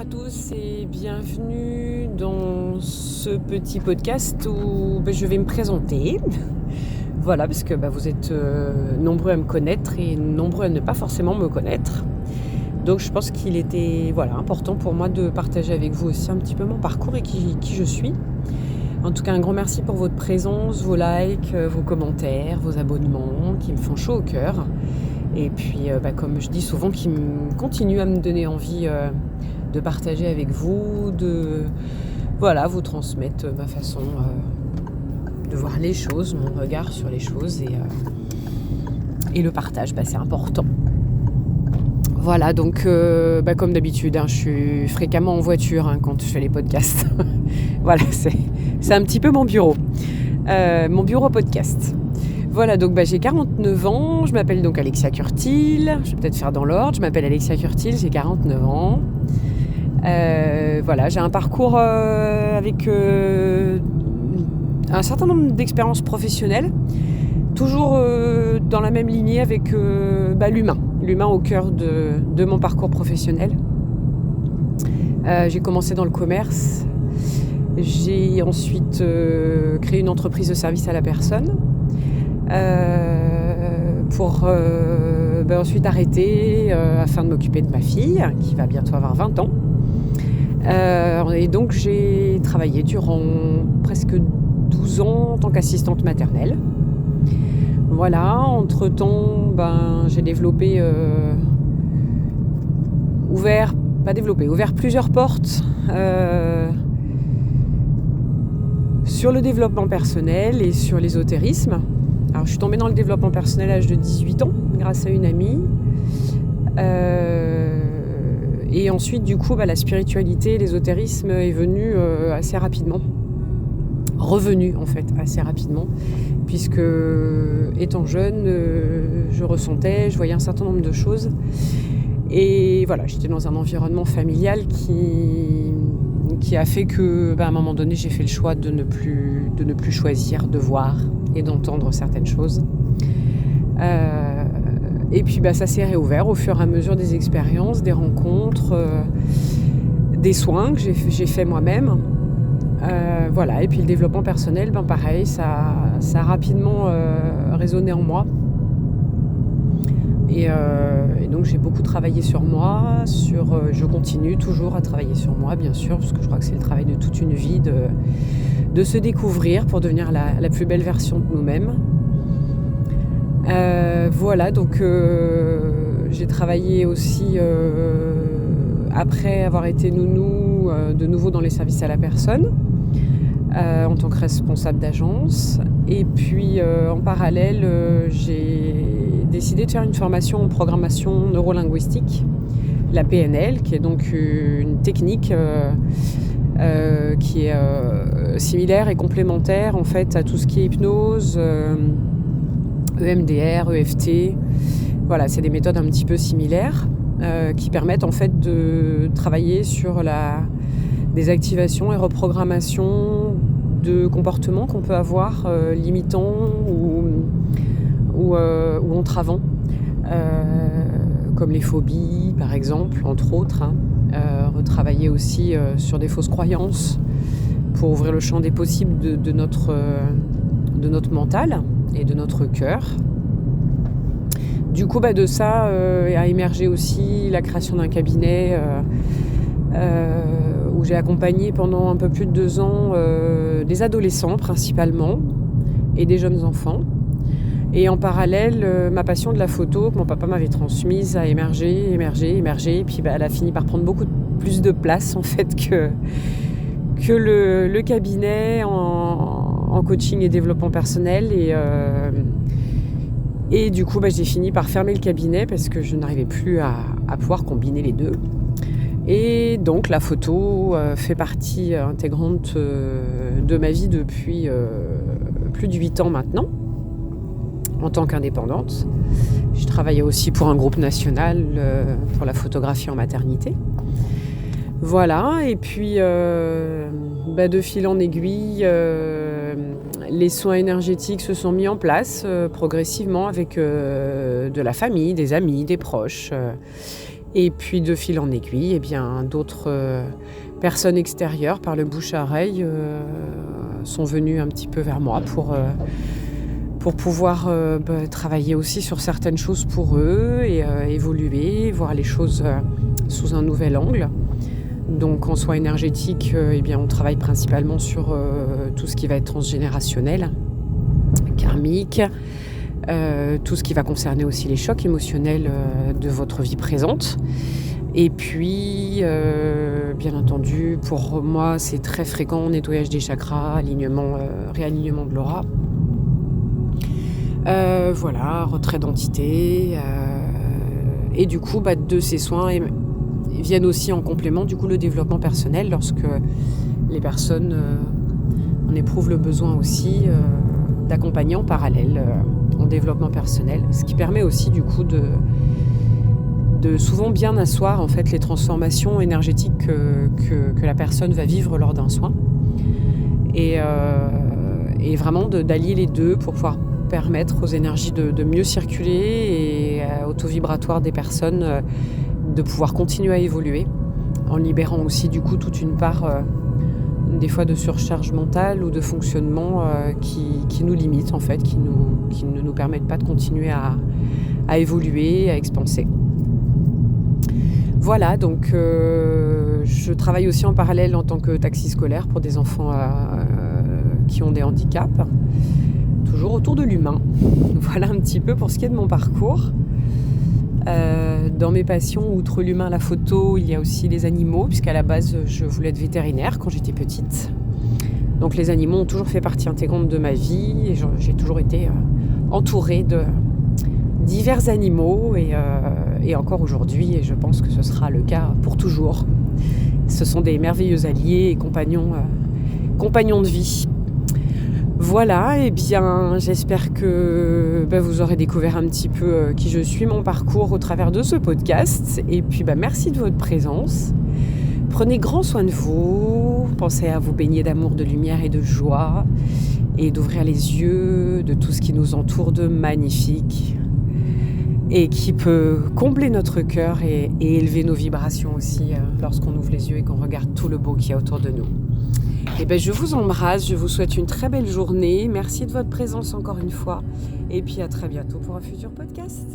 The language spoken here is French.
à tous et bienvenue dans ce petit podcast où je vais me présenter. Voilà, parce que vous êtes nombreux à me connaître et nombreux à ne pas forcément me connaître. Donc je pense qu'il était important pour moi de partager avec vous aussi un petit peu mon parcours et qui je suis. En tout cas, un grand merci pour votre présence, vos likes, vos commentaires, vos abonnements qui me font chaud au cœur. Et puis, comme je dis souvent, qui continue à me donner envie de partager avec vous, de vous transmettre ma façon de voir les choses, mon regard sur les choses et le partage, c'est important. Voilà, donc comme d'habitude, je suis fréquemment en voiture quand je fais les podcasts. Voilà, c'est un petit peu mon bureau podcast. Voilà, donc j'ai 49 ans, je m'appelle donc Alexia Curtil, je vais peut-être faire dans l'ordre, je m'appelle Alexia Curtil, j'ai 49 ans. J'ai un parcours avec un certain nombre d'expériences professionnelles, toujours dans la même lignée avec l'humain au cœur de mon parcours professionnel. J'ai commencé dans le commerce, j'ai ensuite créé une entreprise de service à la personne. Pour ensuite arrêter afin de m'occuper de ma fille qui va bientôt avoir 20 ans. Et donc j'ai travaillé durant presque 12 ans en tant qu'assistante maternelle. Voilà, entre-temps, j'ai développé, ouvert plusieurs portes sur le développement personnel et sur l'ésotérisme. Alors, je suis tombée dans le développement personnel à l'âge de 18 ans, grâce à une amie. Et ensuite, du coup, la spiritualité, l'ésotérisme est venu assez rapidement. Revenu, en fait, assez rapidement. Puisque, étant jeune, je voyais un certain nombre de choses. Et voilà, j'étais dans un environnement familial qui a fait que, à un moment donné, j'ai fait le choix de ne plus choisir de voir et d'entendre certaines choses. Et puis ça s'est réouvert au fur et à mesure des expériences, des rencontres, des soins que j'ai fait moi-même. Et puis le développement personnel, pareil, ça a rapidement résonné en moi. Et donc j'ai beaucoup travaillé sur moi, je continue toujours à travailler sur moi, bien sûr, parce que je crois que c'est le travail de toute une vie de se découvrir pour devenir la plus belle version de nous-mêmes. Donc j'ai travaillé aussi, après avoir été nounou, de nouveau dans les services à la personne, en tant que responsable d'agence. Et puis en parallèle, j'ai décidé de faire une formation en programmation neurolinguistique, la PNL, qui est donc une technique qui est similaire et complémentaire en fait à tout ce qui est hypnose, EMDR, EFT. Voilà, c'est des méthodes un petit peu similaires qui permettent en fait de travailler sur des activations et reprogrammations de comportements qu'on peut avoir limitants ou entravants, comme les phobies par exemple, entre autres. Retravailler aussi sur des fausses croyances pour ouvrir le champ des possibles de notre mental et de notre cœur. Du coup, de ça a émergé aussi la création d'un cabinet où j'ai accompagné pendant un peu plus de 2 ans des adolescents principalement et des jeunes enfants. Et en parallèle, ma passion de la photo que mon papa m'avait transmise a émergé. Et puis elle a fini par prendre beaucoup plus de place en fait que le cabinet en coaching et développement personnel. Et du coup, j'ai fini par fermer le cabinet parce que je n'arrivais plus à pouvoir combiner les deux. Et donc la photo fait partie intégrante de ma vie depuis plus de 8 ans maintenant, en tant qu'indépendante. Je travaillais aussi pour un groupe national pour la photographie en maternité. Voilà, et puis de fil en aiguille, les soins énergétiques se sont mis en place progressivement avec de la famille, des amis, des proches. Et puis de fil en aiguille, d'autres personnes extérieures par le bouche-à-oreille sont venues un petit peu vers moi pour pouvoir travailler aussi sur certaines choses pour eux et évoluer, voir les choses sous un nouvel angle. Donc en soins énergétiques, on travaille principalement sur tout ce qui va être transgénérationnel, karmique, tout ce qui va concerner aussi les chocs émotionnels de votre vie présente. Et puis, bien entendu, pour moi, c'est très fréquent, nettoyage des chakras, réalignement de l'aura. Retrait d'entité. Et du coup, de ces soins viennent aussi en complément du coup le développement personnel lorsque les personnes en éprouvent le besoin aussi d'accompagner en parallèle en développement personnel, ce qui permet aussi du coup de souvent bien asseoir en fait les transformations énergétiques que la personne va vivre lors d'un soin et vraiment d'allier les deux pour pouvoir permettre aux énergies de mieux circuler et au taux vibratoire des personnes de pouvoir continuer à évoluer en libérant aussi du coup toute une part des fois de surcharge mentale ou de fonctionnement qui nous limite en fait, qui ne nous permettent pas de continuer à évoluer, à expanser. Voilà, donc je travaille aussi en parallèle en tant que taxi scolaire pour des enfants qui ont des handicaps, toujours autour de l'humain. Voilà un petit peu pour ce qui est de mon parcours. Dans mes passions, outre l'humain, la photo, il y a aussi les animaux, puisqu'à la base, je voulais être vétérinaire quand j'étais petite. Donc les animaux ont toujours fait partie intégrante de ma vie et j'ai toujours été entourée de divers animaux et encore aujourd'hui, et je pense que ce sera le cas pour toujours. Ce sont des merveilleux alliés et compagnons de vie. Voilà, j'espère que vous aurez découvert un petit peu qui je suis, mon parcours au travers de ce podcast. Et puis merci de votre présence. Prenez grand soin de vous, pensez à vous baigner d'amour, de lumière et de joie et d'ouvrir les yeux de tout ce qui nous entoure de magnifique et qui peut combler notre cœur et élever nos vibrations aussi lorsqu'on ouvre les yeux et qu'on regarde tout le beau qu'il y a autour de nous. Je vous embrasse, je vous souhaite une très belle journée. Merci de votre présence encore une fois. Et puis à très bientôt pour un futur podcast.